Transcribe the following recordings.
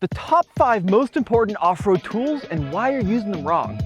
the top 5 most important off-road tools and why you're using them wrong.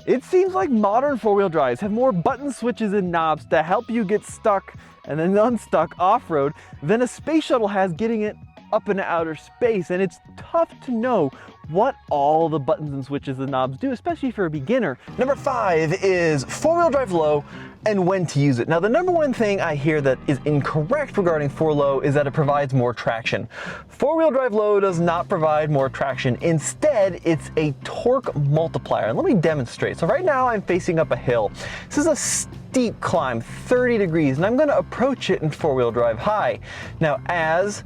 It seems like modern four-wheel drives have more button switches and knobs to help you get stuck and then unstuck off-road than a space shuttle has getting it up in outer space, and it's tough to know what all the buttons and switches and knobs do, especially for a beginner. Number 5 is four-wheel drive low and when to use it. Now, the number one thing I hear that is incorrect regarding 4-low is that it provides more traction. Four-wheel drive low does not provide more traction. Instead, it's a torque multiplier. And let me demonstrate. So right now I'm facing up a hill. This is a steep climb, 30 degrees, and I'm gonna approach it in four-wheel drive high. Now, as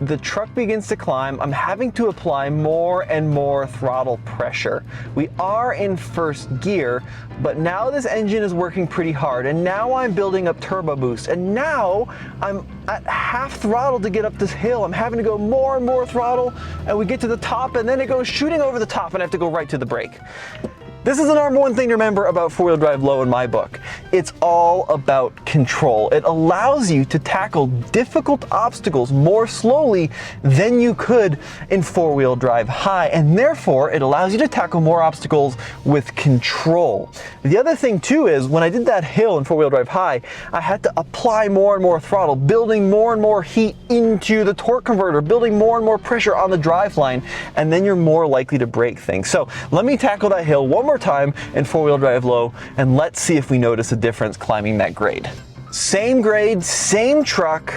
the truck begins to climb, I'm having to apply more and more throttle pressure. We are in first gear, but now this engine is working pretty hard, and now I'm building up turbo boost, and now I'm at half throttle to get up this hill. I'm having to go more and more throttle, and we get to the top, and then it goes shooting over the top, and I have to go right to the brake. This is the number one thing to remember about four-wheel drive low in my book. It's all about control. It allows you to tackle difficult obstacles more slowly than you could in four-wheel drive high, and therefore it allows you to tackle more obstacles with control. The other thing too is when I did that hill in four-wheel drive high, I had to apply more and more throttle, building more and more heat into the torque converter, building more and more pressure on the driveline, and then you're more likely to break things. So let me tackle that hill one more time in four-wheel drive low, and let's see if we notice a difference climbing that grade. Same grade, same truck,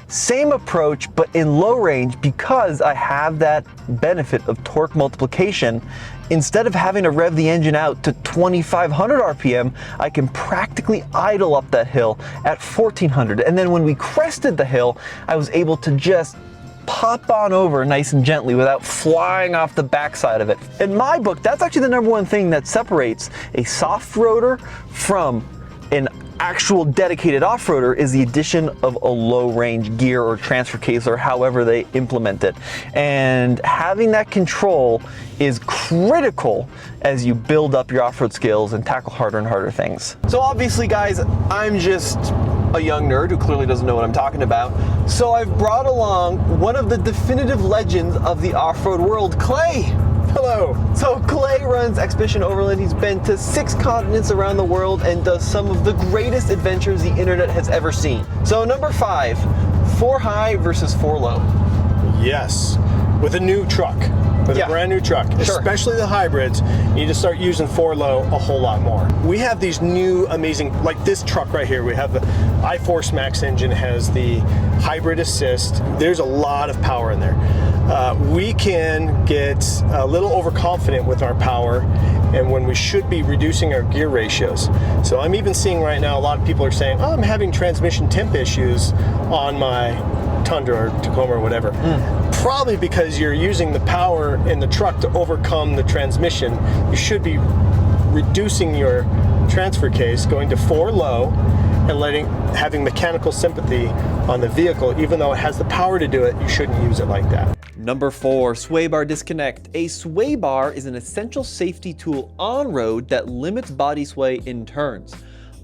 same approach, but in low range, because I have that benefit of torque multiplication. Instead of having to rev the engine out to 2,500 RPM, I can practically idle up that hill at 1,400. And then when we crested the hill, I was able to just pop on over nice and gently without flying off the backside of it. In my book, that's actually the number one thing that separates a soft roader from an actual dedicated off-roader, is the addition of a low range gear or transfer case, or however they implement it. And having that control is critical as you build up your off-road skills and tackle harder and harder things. So obviously, guys, I'm just a young nerd who clearly doesn't know what I'm talking about. So I've brought along one of the definitive legends of the off-road world, Clay. Hello. So Clay runs Expedition Overland. He's been to 6 continents around the world and does some of the greatest adventures the internet has ever seen. So number 5, 4 high versus 4 low. Yes, with a new truck, with a brand new truck, especially the hybrids, you need to start using 4 low a whole lot more. We have these new amazing, like this truck right here, we have the iForce Max engine, has the hybrid assist. There's a lot of power in there. We can get a little overconfident with our power, and when we should be reducing our gear ratios. So I'm even seeing right now a lot of people are saying, oh, I'm having transmission temp issues on my Tundra or Tacoma or whatever. Probably because you're using the power in the truck to overcome the transmission. You should be reducing your transfer case, going to 4 low, and having mechanical sympathy on the vehicle. Even though it has the power to do it, you shouldn't use it like that. Number 4, sway bar disconnect. A sway bar is an essential safety tool on road that limits body sway in turns.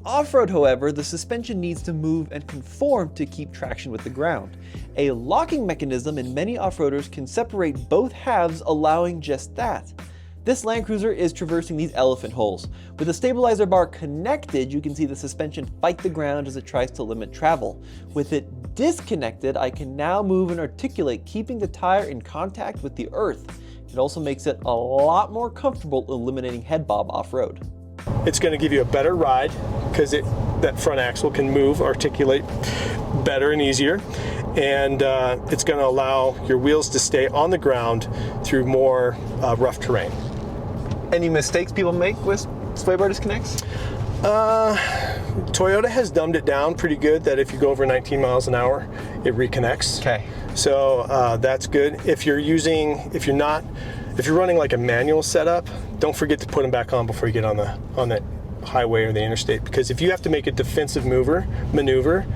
Off-road, however, the suspension needs to move and conform to keep traction with the ground. A locking mechanism in many off-roaders can separate both halves, allowing just that. This Land Cruiser is traversing these elephant holes. With the stabilizer bar connected, you can see the suspension fight the ground as it tries to limit travel. With it disconnected, I can now move and articulate, keeping the tire in contact with the earth. It also makes it a lot more comfortable eliminating head bob off-road. It's going to give you a better ride because that front axle can move, articulate better and easier, and it's going to allow your wheels to stay on the ground through more rough terrain. Any mistakes people make with sway bar disconnects? Toyota has dumbed it down pretty good, that if you go over 19 miles an hour, it reconnects. Okay. So that's good. If you're running like a manual setup, don't forget to put them back on before you get on the highway or the interstate, because if you have to make a defensive maneuver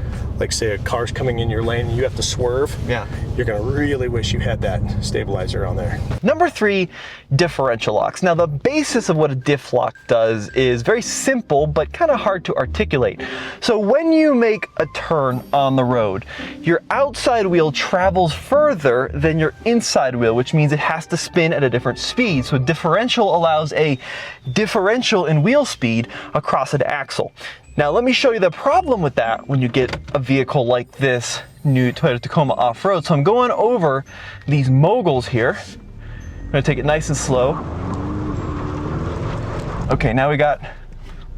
like say a car's coming in your lane and you have to swerve, Yeah. you're gonna really wish you had that stabilizer on there. Number 3, differential locks. Now the basis of what a diff lock does is very simple, but kind of hard to articulate. So when you make a turn on the road, your outside wheel travels further than your inside wheel, which means it has to spin at a different speed. So differential allows a differential in wheel speed across an axle. Now let me show you the problem with that when you get a vehicle like this new Toyota Tacoma off-road. So I'm going over these moguls here. I'm gonna take it nice and slow. Okay, now we got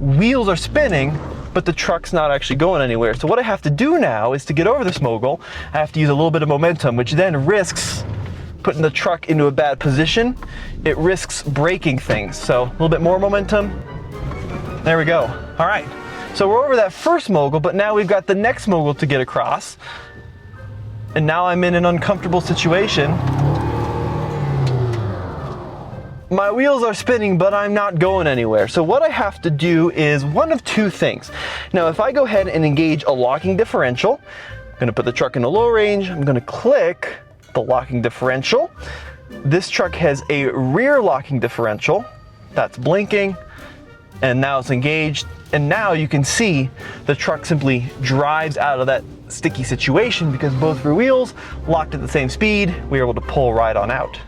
wheels are spinning, but the truck's not actually going anywhere. So what I have to do now is to get over this mogul, I have to use a little bit of momentum, which then risks putting the truck into a bad position. It risks breaking things. So a little bit more momentum. There we go. All right. So we're over that first mogul, but now we've got the next mogul to get across. And now I'm in an uncomfortable situation. My wheels are spinning, but I'm not going anywhere. So what I have to do is one of 2 things. Now, if I go ahead and engage a locking differential, I'm gonna put the truck in a low range, I'm gonna click the locking differential. This truck has a rear locking differential that's blinking, and now it's engaged. And now you can see the truck simply drives out of that sticky situation because both rear wheels locked at the same speed. We were able to pull right on out.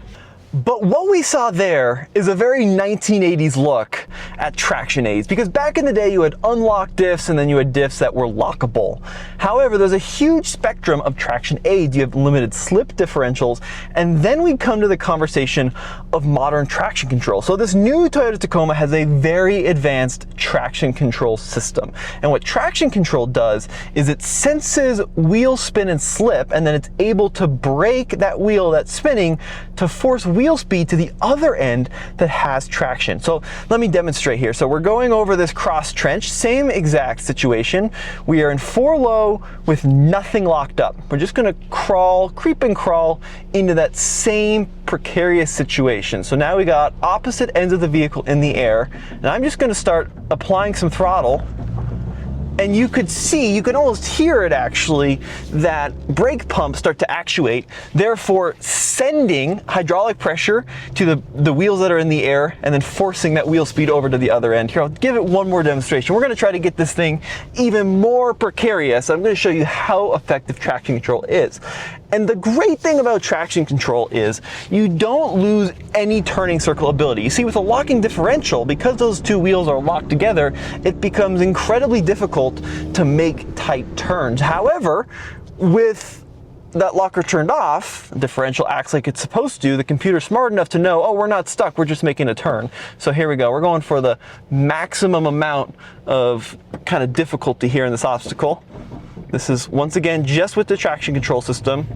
But what we saw there is a very 1980s look at traction aids, because back in the day you had unlocked diffs and then you had diffs that were lockable. However, there's a huge spectrum of traction aids. You have limited slip differentials, and then we come to the conversation of modern traction control. So this new Toyota Tacoma has a very advanced traction control system. And what traction control does is it senses wheel spin and slip, and then it's able to brake that wheel that's spinning to force wheel speed to the other end that has traction. So let me demonstrate here. So we're going over this cross trench, same exact situation. We are in 4 low with nothing locked up. We're just gonna crawl, creep and crawl into that same precarious situation. So now we got opposite ends of the vehicle in the air, and I'm just gonna start applying some throttle. And you could see, you can almost hear it actually, that brake pumps start to actuate, therefore sending hydraulic pressure to the wheels that are in the air and then forcing that wheel speed over to the other end. Here, I'll give it one more demonstration. We're gonna try to get this thing even more precarious. I'm gonna show you how effective traction control is. And the great thing about traction control is you don't lose any turning circle ability. You see, with a locking differential, because those 2 wheels are locked together, it becomes incredibly difficult to make tight turns. However, with that locker turned off, the differential acts like it's supposed to. The computer's smart enough to know, oh, we're not stuck, we're just making a turn. So here we go. We're going for the maximum amount of kind of difficulty here in this obstacle. This is, once again, just with the traction control system.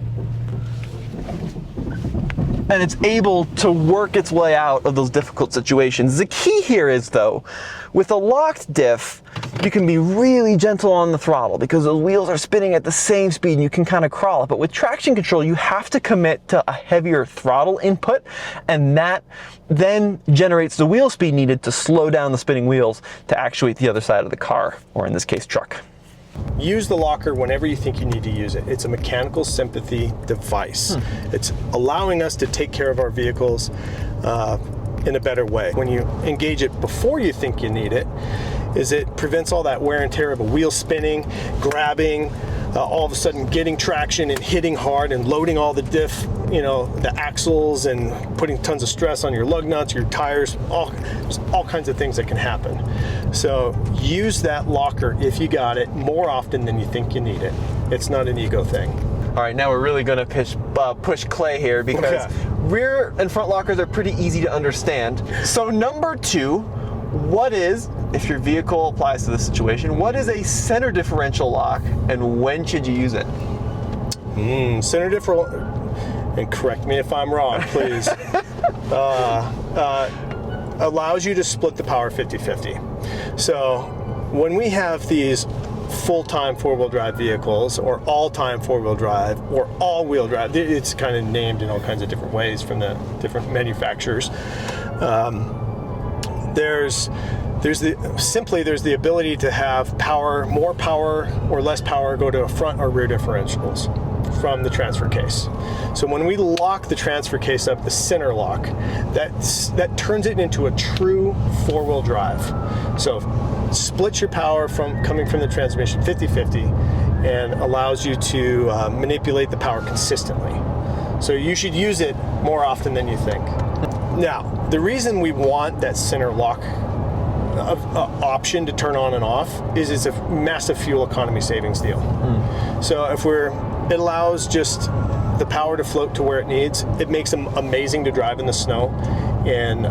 And it's able to work its way out of those difficult situations. The key here is, though, with a locked diff, you can be really gentle on the throttle because those wheels are spinning at the same speed and you can kind of crawl it. But with traction control, you have to commit to a heavier throttle input, and that then generates the wheel speed needed to slow down the spinning wheels to actuate the other side of the car, or in this case, truck. Use the locker whenever you think you need to use it. It's a mechanical sympathy device. It's allowing us to take care of our vehicles in a better way. When you engage it before you think you need it, it prevents all that wear and tear of a wheel spinning, grabbing, all of a sudden getting traction and hitting hard and loading all the diff, the axles, and putting tons of stress on your lug nuts, your tires, there's all kinds of things that can happen. So use that locker if you got it more often than you think you need it. It's not an ego thing. All right, now we're really gonna push Clay here because rear and front lockers are pretty easy to understand. So number 2, what is, if your vehicle applies to this situation, what is a center differential lock and when should you use it? Center differential, and correct me if I'm wrong, please, allows you to split the power 50-50. So when we have these full-time 4-wheel drive vehicles, or all-time 4-wheel drive, or all-wheel drive, it's kind of named in all kinds of different ways from the different manufacturers. There's there's the ability to have more power or less power go to a front or rear differentials from the transfer case. So when we lock the transfer case up, the center lock, that turns it into a true four-wheel drive. So splits your power coming from the transmission 50-50 and allows you to manipulate the power consistently. So you should use it more often than you think. Now, the reason we want that center lock option to turn on and off is it's a massive fuel economy savings deal. So it allows just the power to float to where it needs. It makes them amazing to drive in the snow and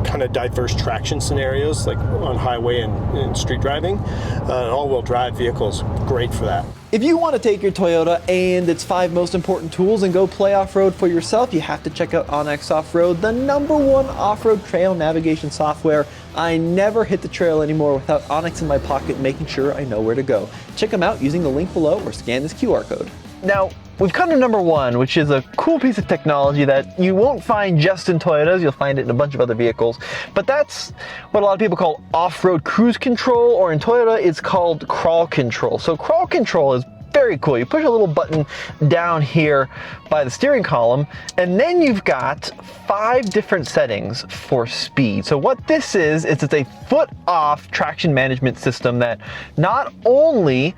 kind of diverse traction scenarios like on highway and street driving. An all-wheel drive vehicle is great for that. If you want to take your Toyota and its 5 most important tools and go play off-road for yourself, you have to check out onX Off-Road, the #1 off-road trail navigation software. I never hit the trail anymore without onX in my pocket, making sure I know where to go. Check them out using the link below or scan this QR code. Now, we've come to #1, which is a cool piece of technology that you won't find just in Toyotas. You'll find it in a bunch of other vehicles. But that's what a lot of people call off-road cruise control, or in Toyota, it's called crawl control. So crawl control is very cool. You push a little button down here by the steering column, and then you've got 5 different settings for speed. So what this is it's a foot-off traction management system that not only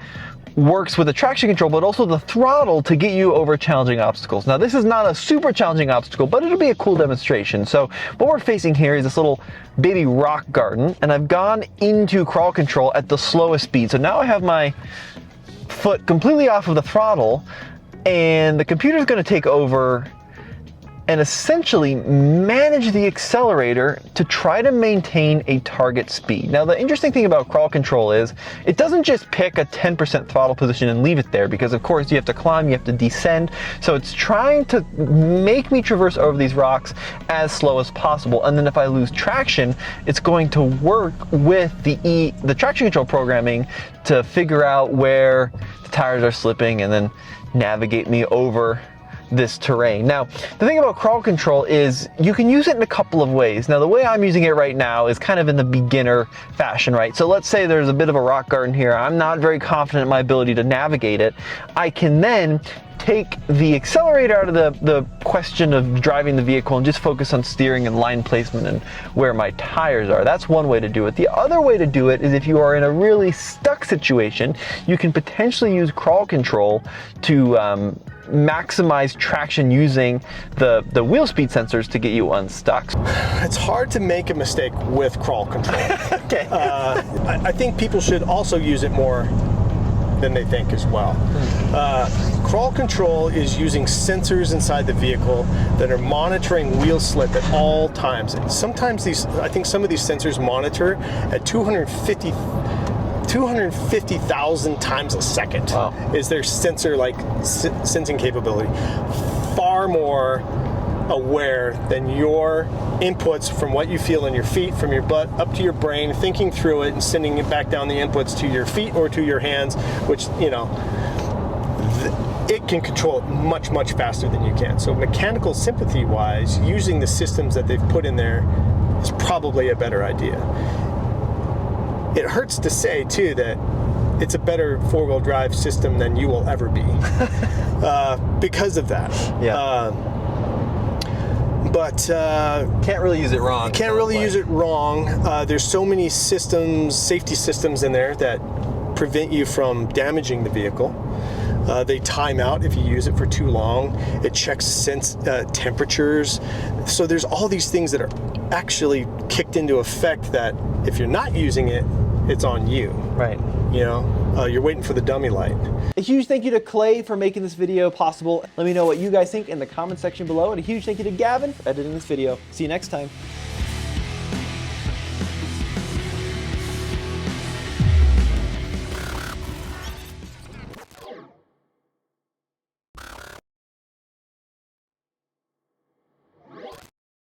works with the traction control, but also the throttle to get you over challenging obstacles. Now, this is not a super challenging obstacle, but it'll be a cool demonstration. So what we're facing here is this little baby rock garden, and I've gone into crawl control at the slowest speed. So now I have my foot completely off of the throttle, and the computer's going to take over and essentially manage the accelerator to try to maintain a target speed. Now, the interesting thing about crawl control is it doesn't just pick a 10% throttle position and leave it there, because of course you have to climb, you have to descend. So it's trying to make me traverse over these rocks as slow as possible. And then if I lose traction, it's going to work with the traction control programming to figure out where the tires are slipping and then navigate me over this terrain. Now, the thing about crawl control is you can use it in a couple of ways. Now, the way I'm using it right now is kind of in the beginner fashion, right? So let's say there's a bit of a rock garden here. I'm not very confident in my ability to navigate it. I can then take the accelerator out of the question of driving the vehicle and just focus on steering and line placement and where my tires are. That's one way to do it. The other way to do it is if you are in a really stuck situation, you can potentially use crawl control to maximize traction using the wheel speed sensors to get you unstuck. It's hard to make a mistake with crawl control. Okay. I think people should also use it more than they think as well. Crawl control is using sensors inside the vehicle that are monitoring wheel slip at all times. And sometimes I think some of these sensors monitor at 250,000 times a second. Wow. Is their sensor sensing capability. Far more aware than your inputs from what you feel in your feet, from your butt up to your brain, thinking through it and sending it back down the inputs to your feet or to your hands, which, it can control it much, much faster than you can. So mechanical sympathy wise, using the systems that they've put in there is probably a better idea. It hurts to say too that it's a better four-wheel drive system than you will ever be because of that. Yeah. But can't really use it wrong. Can't really use it wrong. There's so many systems, safety systems in there that prevent you from damaging the vehicle. They time out if you use it for too long. It checks temperatures. So there's all these things that are actually kicked into effect that if you're not using it, it's on you. Right. You're waiting for the dummy light. A huge thank you to Clay for making this video possible. Let me know what you guys think in the comment section below, and a huge thank you to Gavin for editing this video. See you next time.